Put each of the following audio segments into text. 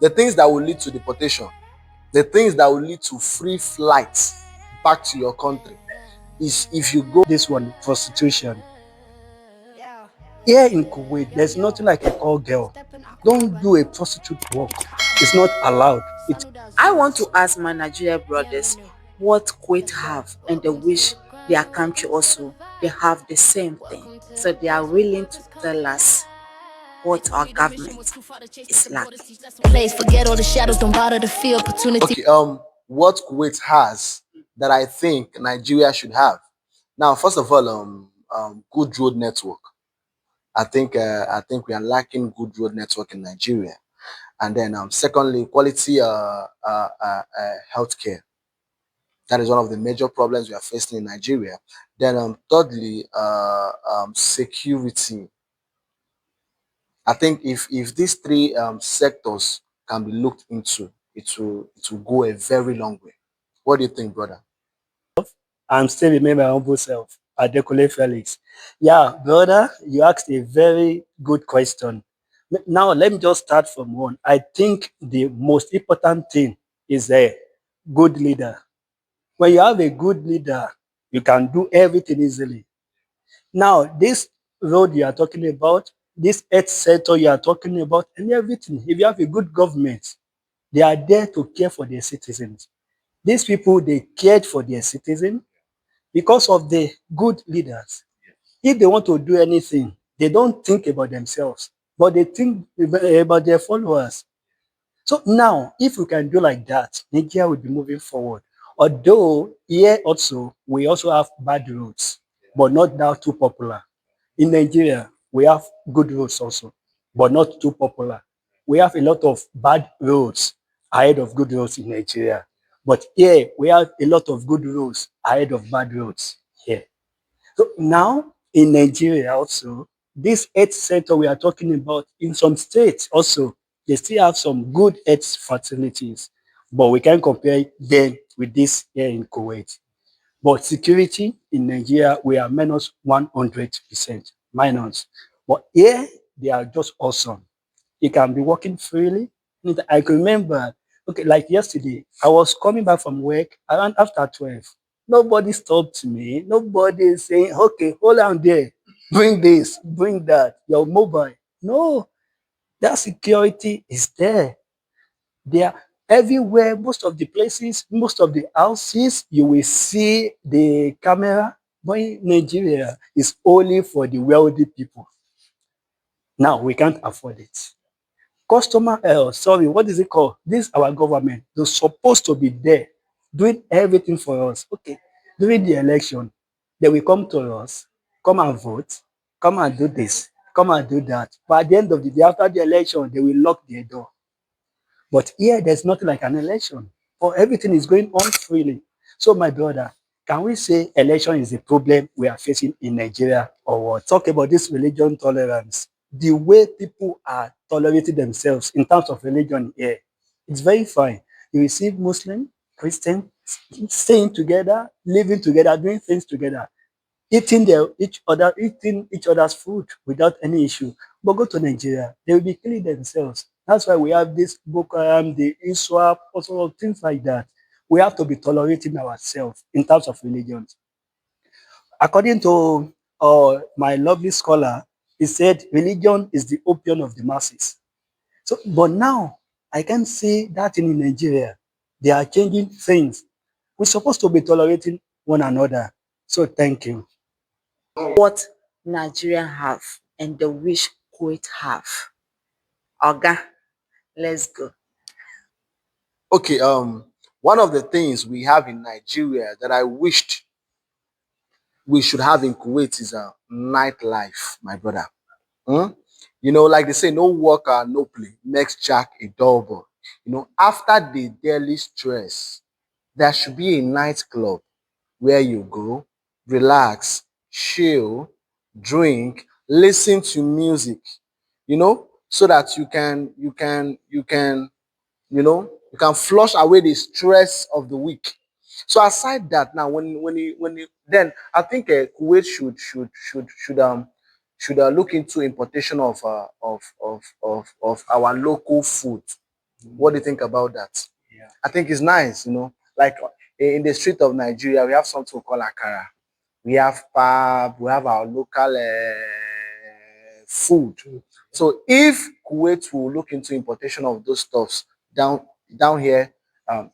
the things that will lead to deportation, the things that will lead to free flights back to your country is if you go This one, prostitution. Here in Kuwait, there's nothing like a call girl. Don't do a prostitute work. It's not allowed. It's I want to ask my Nigeria brothers what Kuwait have and they wish their country also they have the same thing. So they are willing to tell us what our government is lacking. forget all the shadows, don't bother to feel opportunity. Okay, what Kuwait has that I think Nigeria should have. Now, first of all, good road network. I think we are lacking good road network in Nigeria. And then secondly, quality healthcare. That is one of the major problems we are facing in Nigeria. Then thirdly, security. I think if these three sectors can be looked into, it will go a very long way. What do you think, brother? I'm still remember my humble self, Adekule Felix. Yeah, brother, you asked a very good question. Now, let me just start from one. I think the most important thing is a good leader. When you have a good leader, you can do everything easily. Now, this road you are talking about, this health sector you are talking about, and everything, if you have a good government, they are there to care for their citizens. These people, they cared for their citizens because of the good leaders. If they want to do anything, they don't think about themselves, but they think about their followers. So now, if we can do like that, Nigeria will be moving forward. Although here also, we also have bad roads, but not now too popular. In Nigeria, we have good roads also, but not too popular. We have a lot of bad roads ahead of good roads in Nigeria. But here, we have a lot of good roads ahead of bad roads here. So now in Nigeria also, this health center we are talking about in some states also, they still have some good health facilities, but we can compare them with this here in Kuwait. But security in Nigeria, we are minus 100%, minus. But here, they are just awesome. You can be walking freely. I can remember, okay, like yesterday, I was coming back from work around after 12. Nobody stopped me. Nobody is saying, okay, hold on there. Bring this, bring that, your mobile. No, that security is there. They are everywhere, most of the places, most of the houses, you will see the camera. But in Nigeria, it's only for the wealthy people. Now, we can't afford it. Sorry, what is it called? This our government. They're supposed to be there doing everything for us. Okay, during the election, they will come to us, come and vote, come and do this, come and do that. But at the end of the day, after the election, they will lock their door. But here, there's nothing like an election, or everything is going on freely. So, my brother, can we say election is a problem we are facing in Nigeria, or what? Talk about this religion tolerance. The way people are tolerating themselves in terms of religion here, it's very fine. You will see Muslim, Christian, staying together, living together, doing things together, eating each other's food without any issue. But go to Nigeria, they will be killing themselves. That's why we have this Boko Haram, the ISWAP, also things like that. We have to be tolerating ourselves in terms of religions. According to my lovely scholar, he said religion is the opium of the masses. So, but now I can see that in Nigeria, they are changing things. We're supposed to be tolerating one another. So, thank you. What Nigeria have and they wish Kuwait have. Oga, let's go. Okay, one of the things we have in Nigeria that I wished we should have in Kuwait is a nightlife, my brother. Hmm? Like they say, no worker, no play makes Jack a dull boy. After the daily stress, there should be a nightclub where you go, relax, chill, drink, listen to music, so that you can flush away the stress of the week. So aside that, now when you then I think Kuwait should look into importation of our local food. What do you think about that? Yeah. I think it's nice, like in the street of Nigeria, we have something we call akara. We have pap, we have our local food. So if Kuwait will look into importation of those stuffs down down here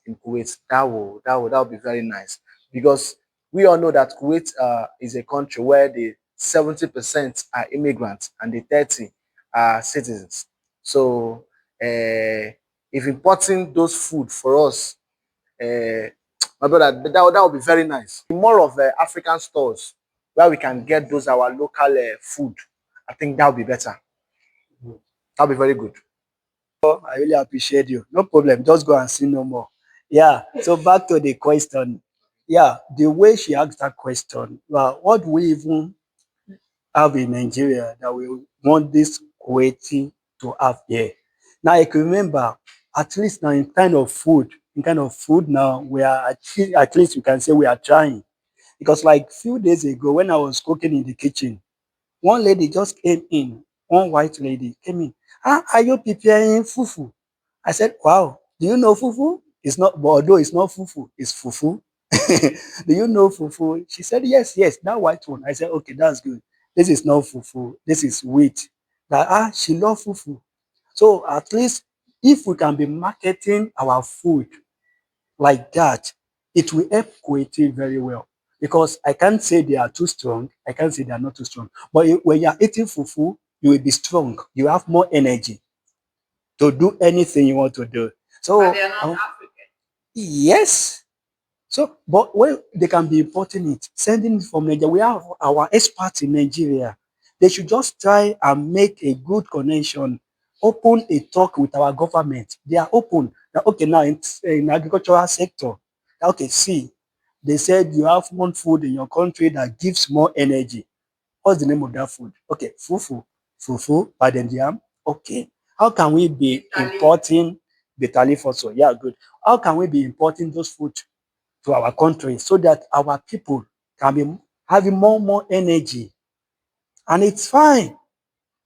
in Kuwait, that will be very nice because we all know that Kuwait is a country where the 70% are immigrants and the 30 are citizens. So if importing those food for us, uh, my brother, that would be very nice. More of African stores where we can get those our local food. I think that would be better. That would be very good. Oh, I really appreciate you. No problem. Just go and see no more. Yeah. So back to the question. Yeah, the way she asked that question, well, what do we even have in Nigeria that we want this Kuwaiti to have here? Now I can remember at least now in kind of food now we are at least you can say we are trying. Because like few days ago when I was cooking in the kitchen, one lady just came in, one white lady came in. Ah, are you preparing fufu? I said, wow, do you know fufu? It's not, but although it's not fufu, it's fufu. Do you know fufu? She said, yes, yes, that white one. I said, okay, that's good. This is not fufu, this is wheat. She loves fufu. So at least if we can be marketing our food like that, it will help Kuwaiti very well. Because I can't say they are too strong, I can't say they are not too strong. But when you are eating fufu, you will be strong. You have more energy to do anything you want to do. So, yes. So, but when they can be importing it, sending it from Nigeria, we have our experts in Nigeria. They should just try and make a good connection, open a talk with our government. They are open. That, okay, now in agricultural sector, okay, see, they said you have one food in your country that gives more energy. What's the name of that food? Okay, fufu. Fufu, pardon yam. Okay. How can we be importing bitter leaf also? Yeah, good. How can we be importing those food to our country so that our people can be having more energy? And it's fine.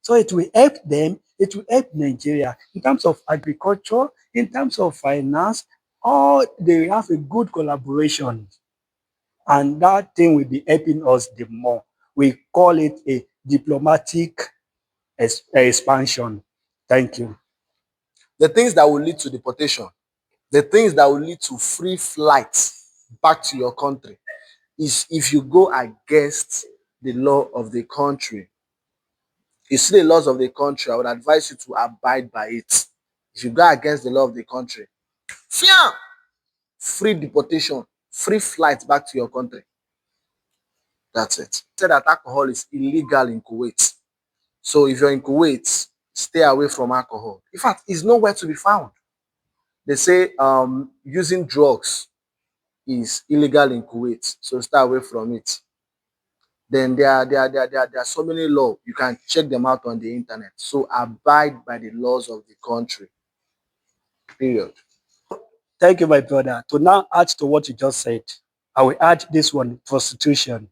So it will help them, it will help Nigeria in terms of agriculture, in terms of finance, all they have a good collaboration. And that thing will be helping us the more. We call it a diplomatic expansion. Thank you. The things that will lead to deportation, the things that will lead to free flights back to your country is if you go against the law of the country. You see the laws of the country, I would advise you to abide by it. If you go against the law of the country, fiam, free deportation, free flight back to your country. That's it. Said that alcohol is illegal in Kuwait. So if you're in Kuwait, stay away from alcohol. In fact, it's nowhere to be found. They say using drugs is illegal in Kuwait, so stay away from it. Then there are so many laws. You can check them out on the internet. So abide by the laws of the country. Period. Thank you, my brother. To now add to what you just said, I will add this one, prostitution.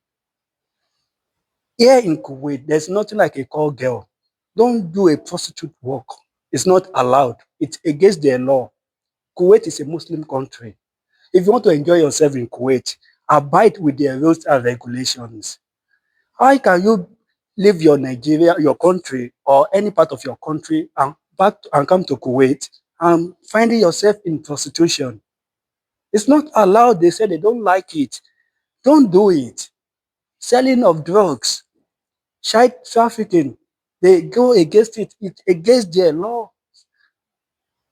Here in Kuwait, there's nothing like a call girl. Don't do a prostitute work. It's not allowed. It's against their law. Kuwait is a Muslim country. If you want to enjoy yourself in Kuwait, abide with their rules and regulations. How can you leave your Nigeria, your country, or any part of your country and and come to Kuwait and finding yourself in prostitution? It's not allowed. They say they don't like it. Don't do it. Selling of drugs, child trafficking, they go against it. It's against their law.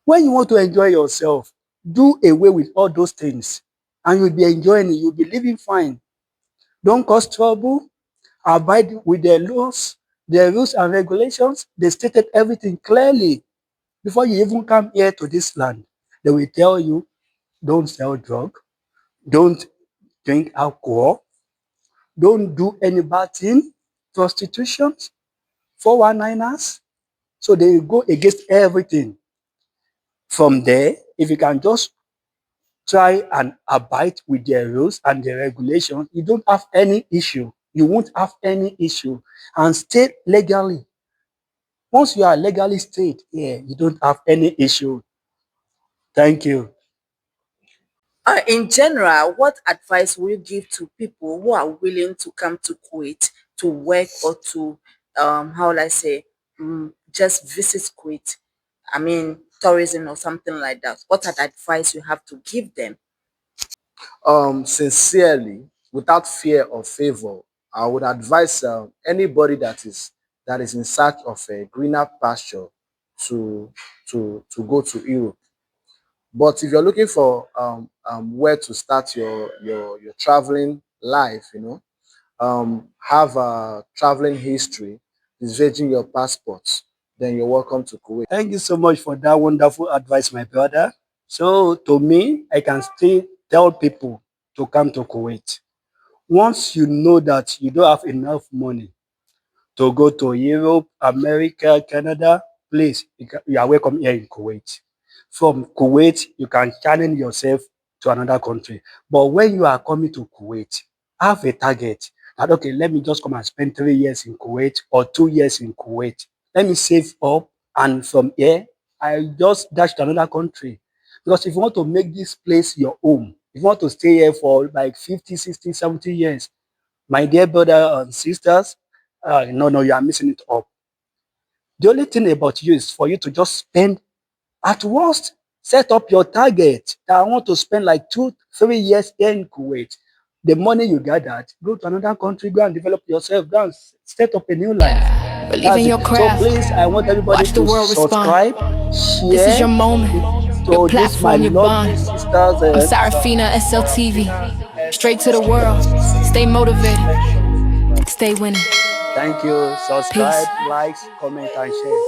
When you want to enjoy yourself, do away with all those things and you'll be enjoying it. You'll be living fine. Don't cause trouble. Abide with their laws, their rules and regulations. They stated everything clearly before you even come here to this land. They will tell you, don't sell drug, don't drink alcohol, don't do any bad thing, prostitution, 419ers. So they go against everything. From there, if you can just try and abide with their rules and their regulations, you don't have any issue. You won't have any issue. And stay legally. Once you are legally stayed here, you don't have any issue. Thank you. In general, what advice will you give to people who are willing to come to Kuwait to work or to, how will I say, just visit Kuwait? I mean, tourism or something like that. What are the advice you have to give them? Sincerely, without fear or favor, I would advise anybody that is in search of a greener pasture to to go to Europe. But if you're looking for where to start your traveling life, have a traveling history, is vegging your passports, then you're welcome to Kuwait. Thank you so much for that wonderful advice, my brother. So, to me, I can still tell people to come to Kuwait. Once you know that you don't have enough money to go to Europe, America, Canada, please, you are welcome here in Kuwait. From Kuwait, you can channel yourself to another country. But when you are coming to Kuwait, have a target that, okay, let me just come and spend 3 years in Kuwait or 2 years in Kuwait. Let me save up, and from here, I just dash to another country. Because if you want to make this place your home, if you want to stay here for like 50, 60, 70 years, my dear brother and sisters, no, no, you are missing it up. The only thing about you is for you to just spend at worst, set up your target that I want to spend like 2, 3 years here in Kuwait. The money you gathered, go to another country, go and develop yourself, go and set up a new life. Yeah. Believe That's in it. your So craft. please, I want everybody Watch the to world respond. subscribe, This is your share moment, your to this my platform, your bond. lovely sisters I'm and Saraphina, SLTV. Straight to the world. Stay Selection. motivated. Stay winning. Thank you. Peace. Subscribe, likes, comment, and share.